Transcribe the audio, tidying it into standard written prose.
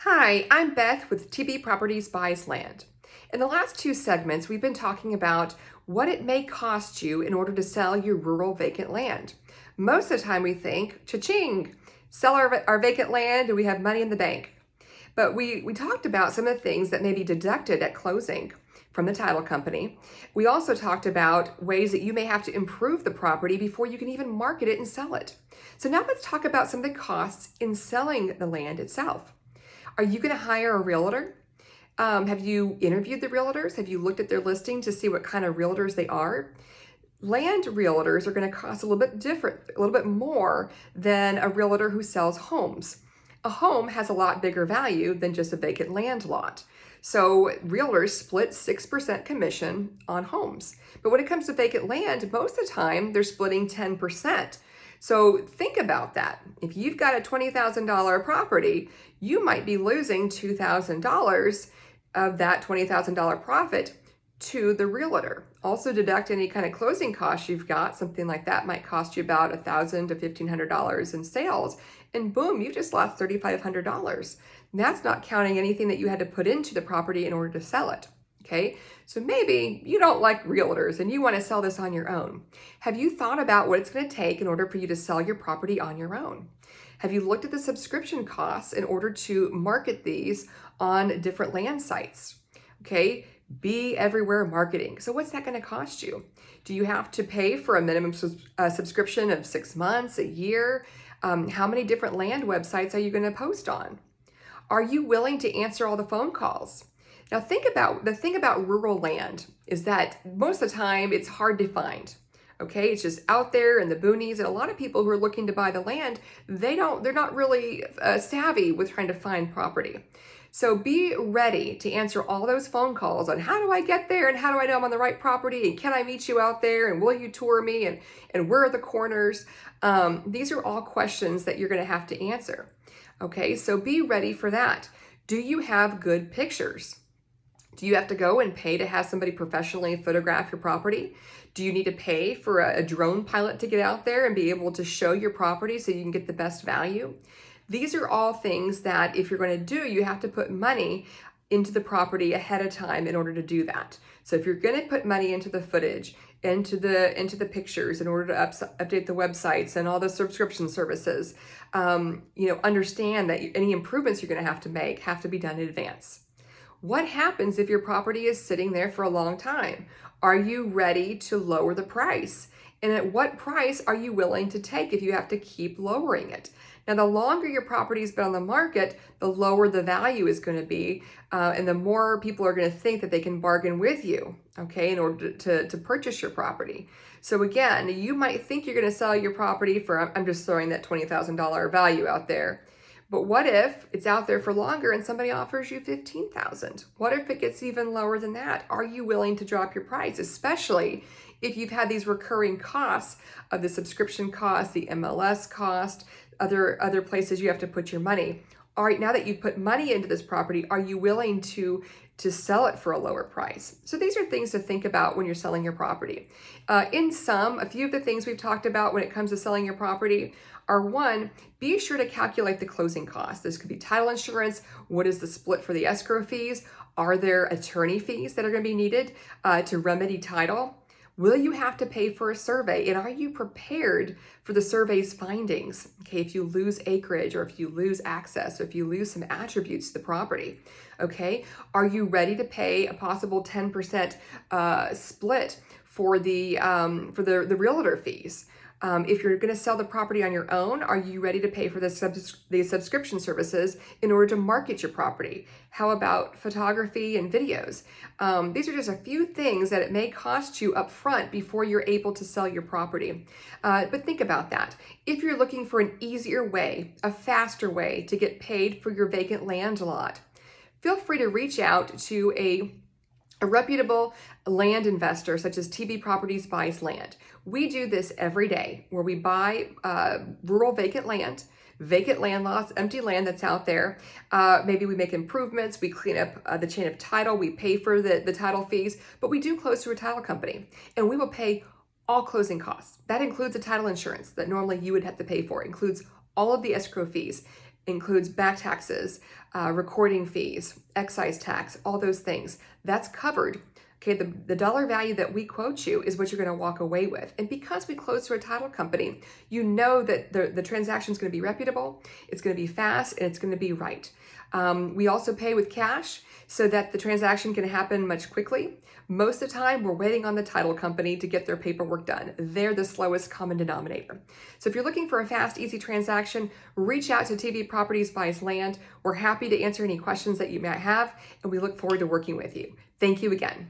Hi, I'm Beth with TB Properties Buys Land. In the last two segments, we've been talking about what it may cost you in order to sell your rural vacant land. Most of the time we think, cha-ching, sell our vacant land and we have money in the bank. But we talked about some of the things that may be deducted at closing from the title company. We also talked about ways that you may have to improve the property before you can even market it and sell it. So now let's talk about some of the costs in selling the land itself. Are you going to hire a realtor? Have you interviewed the realtors? Have you looked at their listing to see what kind of realtors they are? Land realtors are going to cost a little bit different, a little bit more than a realtor who sells homes. A home has a lot bigger value than just a vacant land lot. So realtors split 6% commission on homes. But when it comes to vacant land, most of the time they're splitting 10%. So think about that. If you've got a $20,000 property, you might be losing $2,000 of that $20,000 profit to the realtor. Also deduct any kind of closing costs you've got. Something like that might cost you about $1,000 to $1,500 in sales. And boom, you just lost $3,500. And that's not counting anything that you had to put into the property in order to sell it. Okay, so maybe you don't like realtors and you want to sell this on your own. Have you thought about what it's going to take in order for you to sell your property on your own? Have you looked at the subscription costs in order to market these on different land sites? Okay, be everywhere marketing. So what's that going to cost you? Do you have to pay for a minimum subscription of 6 months, a year? How many different land websites are you going to post on? Are you willing to answer all the phone calls? Now the thing about rural land is that most of the time it's hard to find. Okay, it's just out there in the boonies, and a lot of people who are looking to buy the land, they're not really savvy with trying to find property. So be ready to answer all those phone calls on how do I get there and how do I know I'm on the right property and can I meet you out there and will you tour me and where are the corners? These are all questions that you're going to have to answer. Okay, so be ready for that. Do you have good pictures? Do you have to go and pay to have somebody professionally photograph your property? Do you need to pay for a drone pilot to get out there and be able to show your property so you can get the best value? These are all things that if you're going to do, you have to put money into the property ahead of time in order to do that. So if you're going to put money into the footage, into the pictures in order to update the websites and all the subscription services, understand that any improvements you're going to have to make have to be done in advance. What happens if your property is sitting there for a long time? Are you ready to lower the price? And at what price are you willing to take if you have to keep lowering it? Now, the longer your property's been on the market, the lower the value is going to be, and the more people are going to think that they can bargain with you, okay, in order to purchase your property. So again, you might think you're going to sell your property for, I'm just throwing that $20,000 value out there. But what if it's out there for longer and somebody offers you $15,000? What if it gets even lower than that? Are you willing to drop your price, especially if you've had these recurring costs of the subscription cost, the MLS cost, other places you have to put your money? All right, now that you've put money into this property, are you willing to sell it for a lower price? So these are things to think about when you're selling your property. A few of the things we've talked about when it comes to selling your property are: one, be sure to calculate the closing costs. This could be title insurance. What is the split for the escrow fees? Are there attorney fees that are going to be needed to remedy title? Will you have to pay for a survey? And are you prepared for the survey's findings? Okay, if you lose acreage or if you lose access or if you lose some attributes to the property, okay? Are you ready to pay a possible 10% split for the realtor fees? If you're going to sell the property on your own, are you ready to pay for the subscription services in order to market your property? How about photography and videos? These are just a few things that it may cost you up front before you're able to sell your property. But think about that. If you're looking for an easier way, a faster way to get paid for your vacant land lot, feel free to reach out to a reputable land investor such as TB Properties Buys Land. We do this every day where we buy rural vacant land lots, empty land that's out there. Maybe we make improvements, we clean up the chain of title, we pay for the title fees, but we do close to a title company and we will pay all closing costs. That includes the title insurance that normally you would have to pay for. It includes all of the escrow fees. includes back taxes, recording fees, excise tax, all those things. That's covered. Okay, the dollar value that we quote you is what you're going to walk away with. And because we close through a title company, you know that the transaction is going to be reputable, it's going to be fast, and it's going to be right. We also pay with cash so that the transaction can happen much quickly. Most of the time, we're waiting on the title company to get their paperwork done. They're the slowest common denominator. So if you're looking for a fast, easy transaction, reach out to TV Properties Buys Land. We're happy to answer any questions that you might have, and we look forward to working with you. Thank you again.